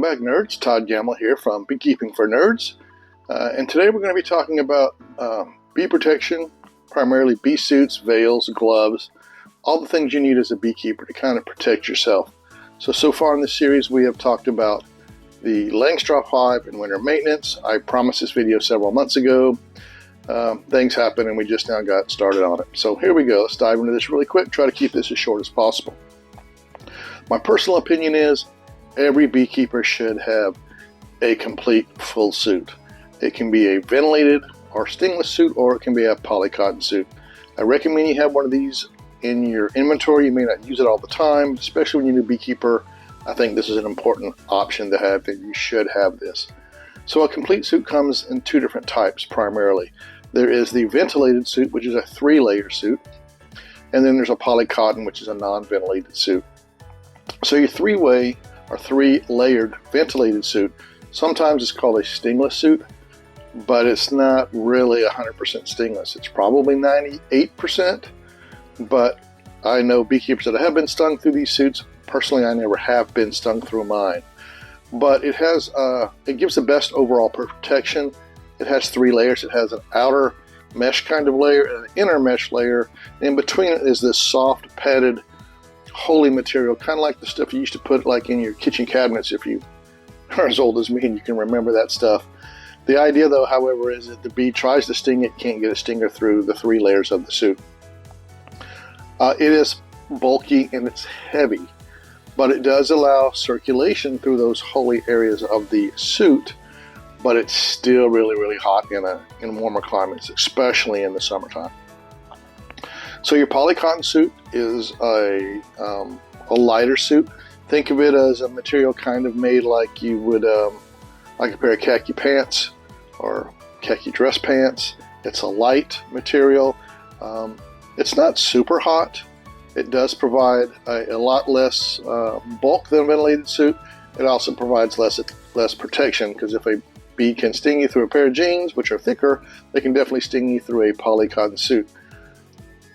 back, nerds. Todd Gamble here from Beekeeping for Nerds. And today we're going to be talking about bee protection, primarily bee suits, veils, gloves, all the things you need as a beekeeper to kind of protect yourself. So far in this series we have talked about the laying straw hive and winter maintenance. I promised this video several months ago. Things happened and we just now got started on it. So here we go. Let's dive into this really quick. Try to keep this as short as possible. My personal opinion is every beekeeper should have a complete full suit. It can be a ventilated or stingless suit, or it can be a polycotton suit. I recommend you have one of these in your inventory. You may not use it all the time, especially when you're a new beekeeper. I think this is an important option to have, that you should have this. So a complete suit comes in two different types primarily. There is the ventilated suit, which is a 3-layer suit, and then there's a polycotton, which is a non-ventilated suit. So your 3-way or 3-layered ventilated suit, sometimes it's called a stingless suit, but it's not really 100% stingless. It's probably 98%, but I know beekeepers that have been stung through these suits. Personally, I never have been stung through mine, but it has it gives the best overall protection. It has 3 layers. It has an outer mesh kind of layer and an inner mesh layer. In between it is this soft padded holey material, kind of like the stuff you used to put like in your kitchen cabinets if you are as old as me and you can remember that stuff. The idea though, however, is that the bee tries to sting it, can't get a stinger through the 3 layers of the suit. It is bulky and it's heavy, but it does allow circulation through those holey areas of the suit, but it's still really hot in warmer climates, especially in the summertime. So your polycotton suit is a lighter suit. Think of it as a material kind of made like you would like a pair of khaki pants or khaki dress pants. It's a light material. It's not super hot. It does provide a lot less bulk than a ventilated suit. It also provides less protection, because if a bee can sting you through a pair of jeans, which are thicker, they can definitely sting you through a polycotton suit.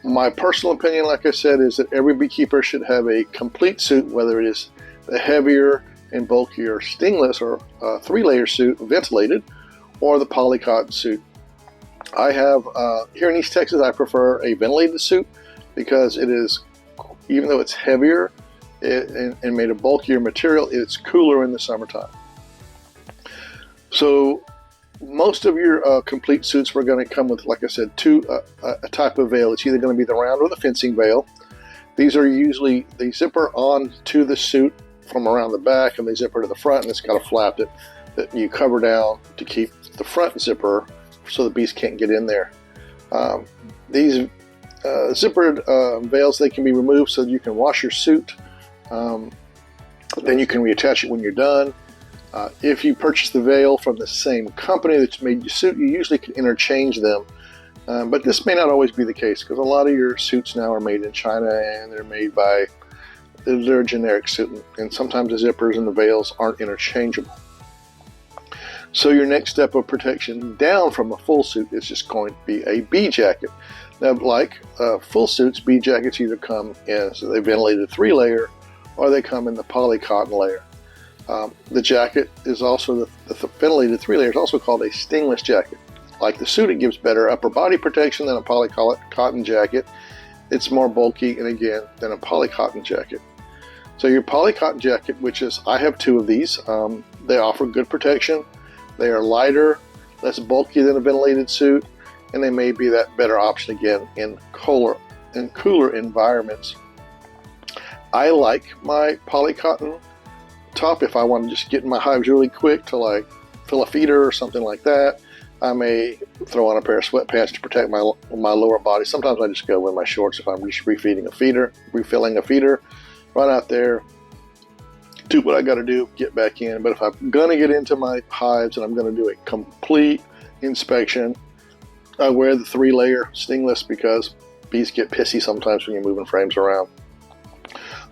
My personal opinion, like I said, is that every beekeeper should have a complete suit, whether it is the heavier and bulkier stingless or 3-layer suit, ventilated, or the polycotton suit. I have, here in East Texas, I prefer a ventilated suit because it is, even though it's heavier and made of bulkier material, it's cooler in the summertime. So most of your complete suits were going to come with, like I said, a type of veil. It's either going to be the round or the fencing veil. These are usually, they zipper on to the suit from around the back, and they zipper to the front, and it's got a flap that you cover down to keep the front zipper so the bees can't get in there. These zippered veils, they can be removed so that you can wash your suit. Then you can reattach it when you're done. If you purchase the veil from the same company that's made your suit, you usually can interchange them. But this may not always be the case, because a lot of your suits now are made in China and they're made by their generic suit, and sometimes the zippers and the veils aren't interchangeable. So your next step of protection down from a full suit is just going to be a bee jacket. Now, like full suits, bee jackets either come in a ventilated 3-layer or they come in the polycotton layer. The jacket is also, the ventilated 3-layer is also called a stingless jacket. Like the suit, it gives better upper body protection than a polycotton jacket. It's more bulky, and again, than a polycotton jacket. So your polycotton jacket, which is, I have 2 of these, they offer good protection. They are lighter, less bulky than a ventilated suit, and they may be that better option again in cooler environments. I like my polycotton top if I want to just get in my hives really quick to like fill a feeder or something like that. I may throw on a pair of sweatpants to protect my lower body. Sometimes I just go in my shorts if I'm just refilling a feeder, run out there, do what I got to do, get back in. But if I'm going to get into my hives and I'm going to do a complete inspection, I wear the 3-layer stingless, because bees get pissy sometimes when you're moving frames around.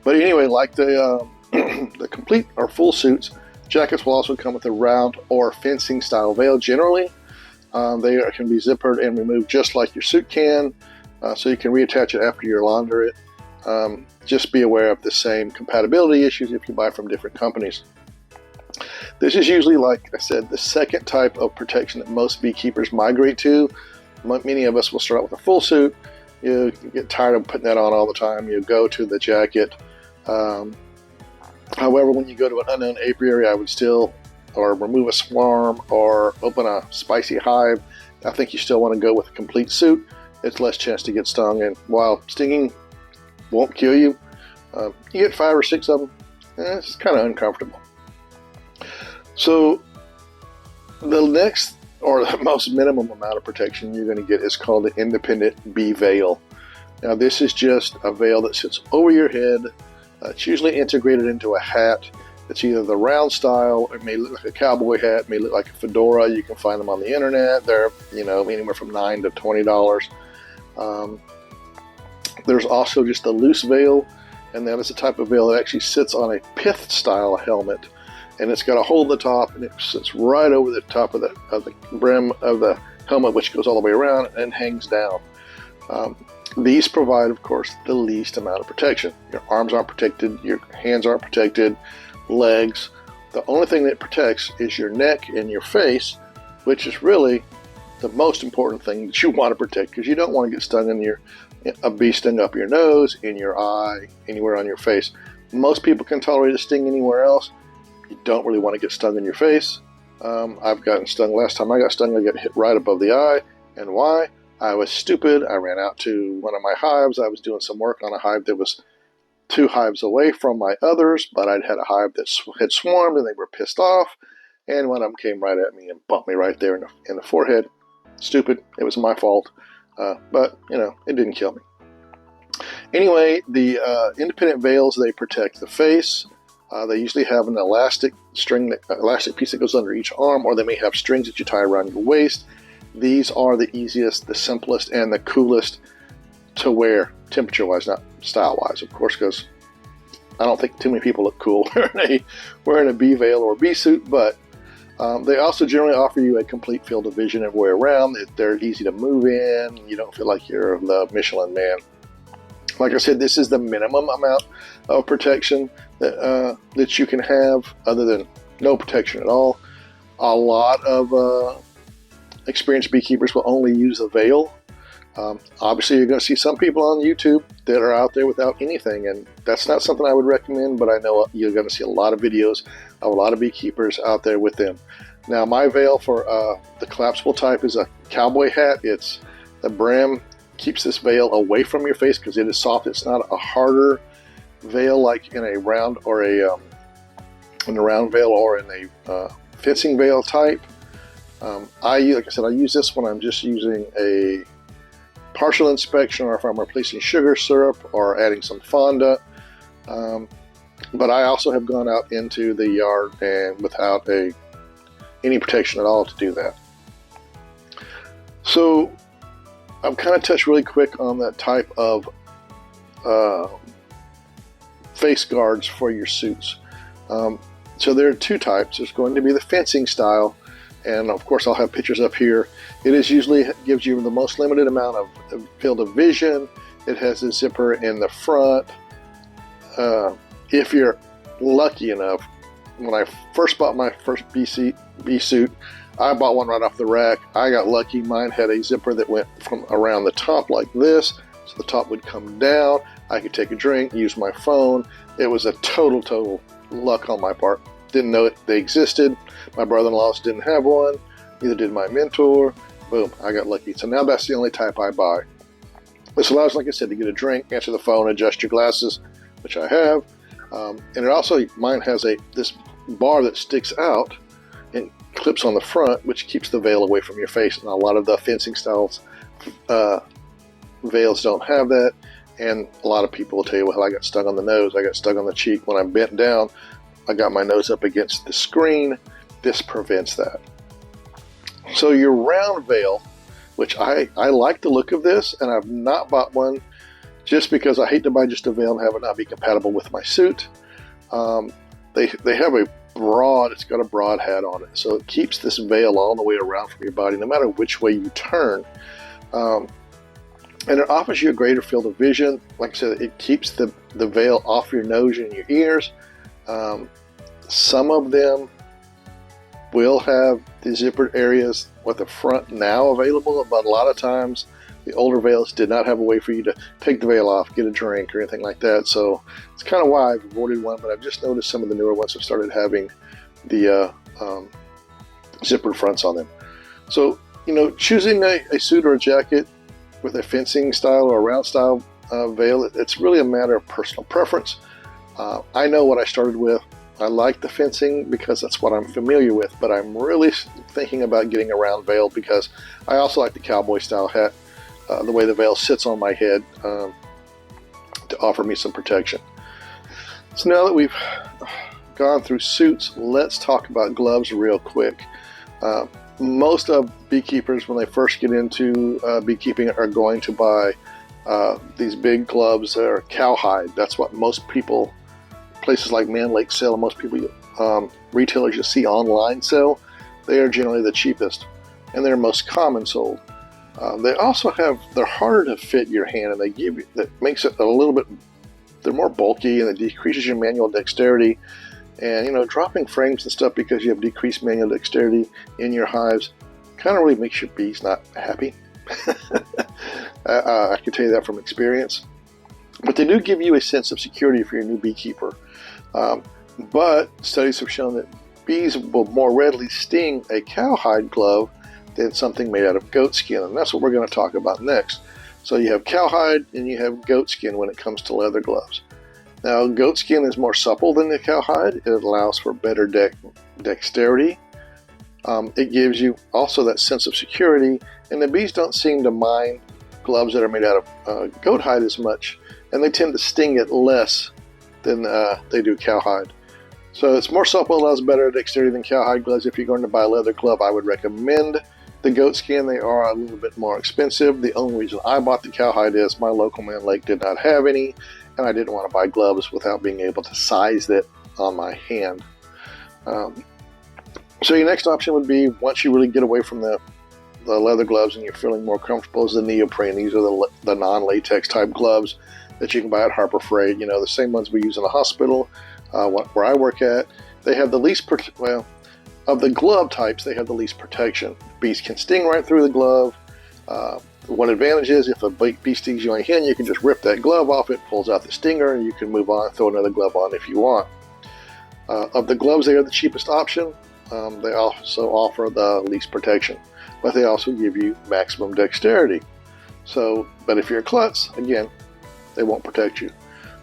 But anyway, like the the complete or full suits, jackets will also come with a round or fencing style veil. Generally, they can be zippered and removed just like your suit can, so you can reattach it after you launder it. Just be aware of the same compatibility issues if you buy from different companies. This is usually, like I said, the second type of protection that most beekeepers migrate to. Many of us will start out with a full suit. You get tired of putting that on all the time. You go to the jacket. However, when you go to an unknown apiary, I would still, or remove a swarm, or open a spicy hive, I think you still want to go with a complete suit. It's less chance to get stung, and while stinging won't kill you, you get 5 or 6 of them, it's kind of uncomfortable. So the next, or the most minimum amount of protection you're going to get is called the independent bee veil. Now this is just a veil that sits over your head. It's usually integrated into a hat. It's either the round style, or it may look like a cowboy hat, it may look like a fedora. You can find them on the internet. They're, anywhere from $9 to $20. There's also just a loose veil, and that is a type of veil that actually sits on a pith style helmet, and it's got a hole at the top, and it sits right over the top of the brim of the helmet, which goes all the way around and hangs down. These provide, of course, the least amount of protection. Your arms aren't protected, your hands aren't protected, legs. The only thing that protects is your neck and your face, which is really the most important thing that you want to protect, because you don't want to get stung in a bee sting up your nose, in your eye, anywhere on your face. Most people can tolerate a sting anywhere else. You don't really want to get stung in your face. I've gotten stung. Last time I got stung, I got hit right above the eye. And why? I was stupid. I ran out to one of my hives. I was doing some work on a hive that was 2 hives away from my others, but I'd had a hive that had swarmed, and they were pissed off. And one of them came right at me and bumped me right there in the forehead. Stupid. It was my fault. But, it didn't kill me. Anyway, the independent veils, they protect the face. They usually have an elastic piece that goes under each arm, or they may have strings that you tie around your waist. These are the easiest, the simplest, and the coolest to wear, temperature-wise, not style-wise, of course, because I don't think too many people look cool wearing a bee veil or a bee suit, but they also generally offer you a complete field of vision everywhere around. They're easy to move in. You don't feel like you're the Michelin Man. Like I said, this is the minimum amount of protection that you can have, other than no protection at all. A lot of experienced beekeepers will only use a veil. Obviously, you're going to see some people on YouTube that are out there without anything, and that's not something I would recommend, but I know you're going to see a lot of videos of a lot of beekeepers out there with them. Now, my veil for the collapsible type is a cowboy hat. It's the brim keeps this veil away from your face because it is soft. It's not a harder veil like in a round or in a round veil or in a fencing veil type. Like I said, I use this when I'm just using a partial inspection, or if I'm replacing sugar syrup or adding some fondant. But I also have gone out into the yard and without any protection at all to do that. So I've kind of touched really quick on that type of face guards for your suits. So there are 2 types. There's going to be the fencing style, and of course I'll have pictures up here. It is usually gives you the most limited amount of field of vision. It has a zipper in the front. If you're lucky enough, when I first bought my first bee suit, I bought one right off the rack. I got lucky. Mine had a zipper that went from around the top like this, so the top would come down. I could take a drink, use my phone. It was a total luck on my part. Didn't know they existed. My brother-in-law didn't have one. Neither did my mentor. Boom, I got lucky. So now that's the only type I buy. This allows, like I said, to get a drink, answer the phone, adjust your glasses, which I have. And it also, mine has this bar that sticks out and clips on the front, which keeps the veil away from your face. And a lot of the fencing styles veils don't have that. And a lot of people will tell you, well, I got stung on the nose, I got stung on the cheek. When I bent down, I got my nose up against the screen. This prevents that. So your round veil, which I like the look of this, and I've not bought one just because I hate to buy just a veil and have it not be compatible with my suit. They have it's got a broad hat on it, so it keeps this veil all the way around from your body, no matter which way you turn. And it offers you a greater field of vision. Like I said, it keeps the veil off your nose and your ears. Some of them will have the zippered areas with the front now available, but a lot of times the older veils did not have a way for you to take the veil off, get a drink, or anything like that. So it's kind of why I've avoided one, but I've just noticed some of the newer ones have started having the zippered fronts on them. So, choosing a suit or a jacket with a fencing style or a round style veil, it's really a matter of personal preference. I know what I started with. I like the fencing because that's what I'm familiar with, but I'm really thinking about getting a round veil because I also like the cowboy style hat, the way the veil sits on my head to offer me some protection. So now that we've gone through suits, let's talk about gloves real quick. Most of beekeepers, when they first get into beekeeping, are going to buy these big gloves that are cowhide. That's what most people, places like Man Lake sell, and most people, retailers you see online sell. They are generally the cheapest, and they're most common sold. They also they're harder to fit your hand, and that makes it a little bit, they're more bulky, and it decreases your manual dexterity. And dropping frames and stuff because you have decreased manual dexterity in your hives kind of really makes your bees not happy. I can tell you that from experience. But they do give you a sense of security for your new beekeeper. But studies have shown that bees will more readily sting a cowhide glove than something made out of goat skin, and that's what we're going to talk about next. So you have cowhide and you have goat skin when it comes to leather gloves. Now, goat skin is more supple than the cowhide. It allows for better dexterity. It gives you also that sense of security, and the bees don't seem to mind gloves that are made out of goat hide as much, and they tend to sting it less than they do cowhide. So it's more supple, allows better dexterity than cowhide gloves. If you're going to buy a leather glove, I would recommend the goat skin. They are a little bit more expensive. The only reason I bought the cowhide is my local Man Lake did not have any, and I didn't want to buy gloves without being able to size it on my hand. So your next option would be, once you really get away from the leather gloves and you're feeling more comfortable, is the neoprene. These are the non-latex type gloves that you can buy at Harbor Freight. The same ones we use in the hospital where I work at. They have the least, of the glove types, they have the least protection. Bees can sting right through the glove. One advantage is if a bee stings you on your hand, you can just rip that glove off. It pulls out the stinger, and you can move on, throw another glove on if you want. Of the gloves, they are the cheapest option. They also offer the least protection, but they also give you maximum dexterity. But if you're a klutz, again, they won't protect you.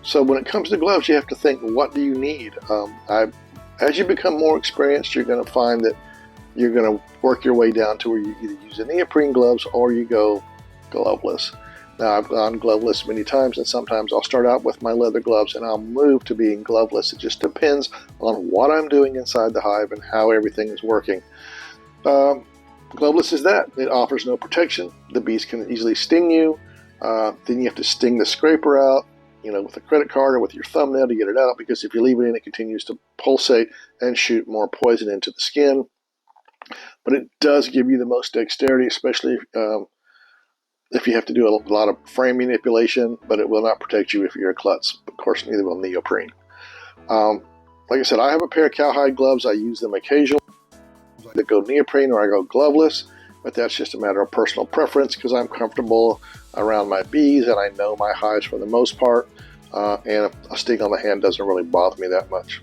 So when it comes to gloves, you have to think, what do you need? As you become more experienced, you're going to find that you're going to work your way down to where you either use the neoprene gloves or you go gloveless. Now, I've gone gloveless many times, and sometimes I'll start out with my leather gloves and I'll move to being gloveless. It just depends on what I'm doing inside the hive and how everything is working. Gloveless is that. It offers no protection. The bees can easily sting you. Then you have to sting the scraper out, with a credit card or with your thumbnail to get it out, because if you leave it in, it continues to pulsate and shoot more poison into the skin. But it does give you the most dexterity, especially if you have to do a lot of frame manipulation, but it will not protect you if you're a klutz. Of course, neither will neoprene. Like I said, I have a pair of cowhide gloves. I use them occasionally. I go neoprene or I go gloveless, but that's just a matter of personal preference because I'm comfortable around my bees and I know my hives for the most part, and a sting on the hand doesn't really bother me that much.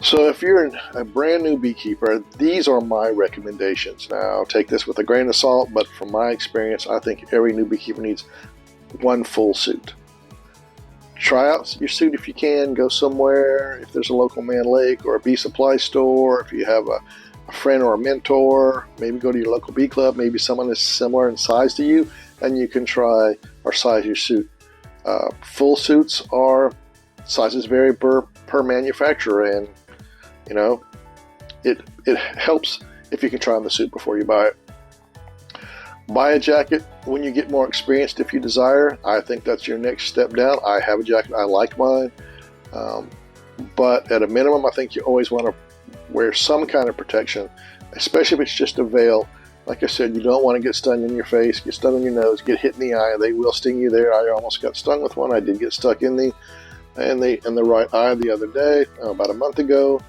So if you're a brand new beekeeper, these are my recommendations. Now, take this with a grain of salt, but from my experience, I think every new beekeeper needs one full suit. Try out your suit if you can. Go somewhere, if there's a local Man Lake or a bee supply store, if you have a friend or a mentor, maybe go to your local bee club, maybe someone is similar in size to you, and you can try or size your suit. Full suits are sizes vary per manufacturer, and it helps if you can try on the suit before you buy it. Buy a jacket when you get more experienced if you desire. I think that's your next step down. I have a jacket. I like mine. But at a minimum, I think you always want to wear some kind of protection, especially if it's just a veil. Like I said, you don't want to get stung in your face, get stung in your nose, get hit in the eye. They will sting you there. I almost got stung with one. I did get stuck in the right eye the other day, about a month ago.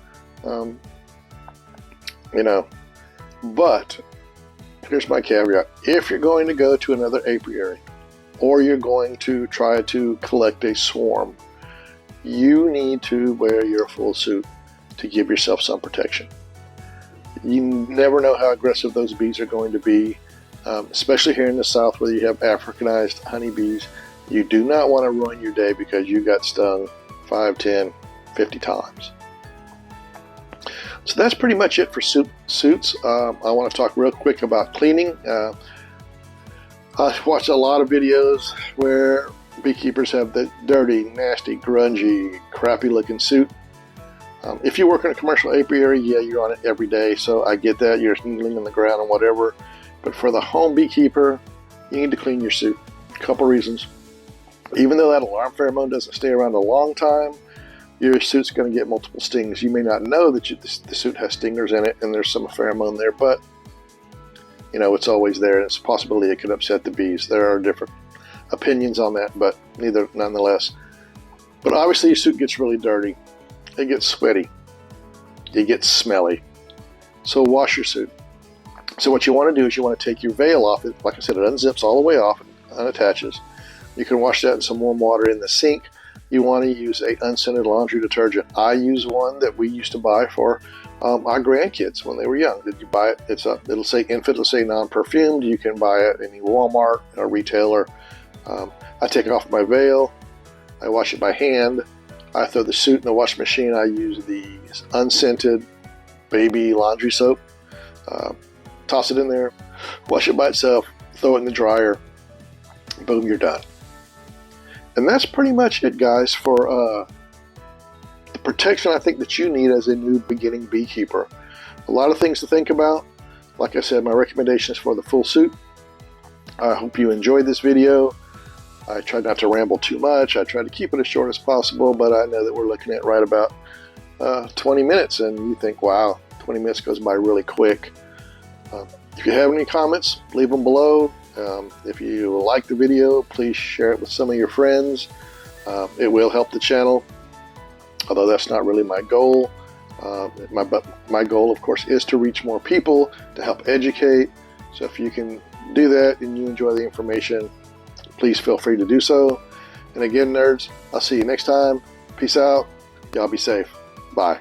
you know. But here's my caveat. If you're going to go to another apiary, or you're going to try to collect a swarm, you need to wear your full suit to give yourself some protection. You never know how aggressive those bees are going to be, especially here in the South where you have Africanized honeybees. You do not want to ruin your day because you got stung 5, 10, 50 times. So that's pretty much it for suits. I want to talk real quick about cleaning. I watch a lot of videos where beekeepers have the dirty, nasty, grungy, crappy looking suit. If you work in a commercial apiary, yeah, you're on it every day, so I get that. You're kneeling in the ground and whatever. But for the home beekeeper, you need to clean your suit. A couple reasons. Even though that alarm pheromone doesn't stay around a long time, your suit's going to get multiple stings. You may not know that the suit has stingers in it and there's some pheromone there, but you know, it's always there, and it's a possibility it could upset the bees. There are different opinions on that, but nonetheless. But obviously your suit gets really dirty. It gets sweaty. It gets smelly. So wash your suit. So what you want to do is you want to take your veil off. Like I said, it unzips all the way off and unattaches. You can wash that in some warm water in the sink. You want to use a unscented laundry detergent. I use one that we used to buy for our grandkids when they were young. Did you buy it? It'll say infant, it'll say non-perfumed. You can buy it at any Walmart or retailer. I take off my veil. I wash it by hand. I throw the suit in the washing machine. I use the unscented baby laundry soap. Toss it in there, wash it by itself, throw it in the dryer. Boom, you're done. And that's pretty much it, guys, for the protection I think that you need as a new beginning beekeeper. A lot of things to think about. Like I said, my recommendation is for the full suit. I hope you enjoyed this video. I tried not to ramble too much. I tried to keep it as short as possible, but I know that we're looking at right about 20 minutes, and you think, wow, 20 minutes goes by really quick. If you have any comments, leave them below. If you like the video, please share it with some of your friends. It will help the channel, although that's not really my goal. My goal, of course, is to reach more people, to help educate. So if you can do that and you enjoy the information, please feel free to do so. And again, nerds, I'll see you next time. Peace out. Y'all be safe. Bye.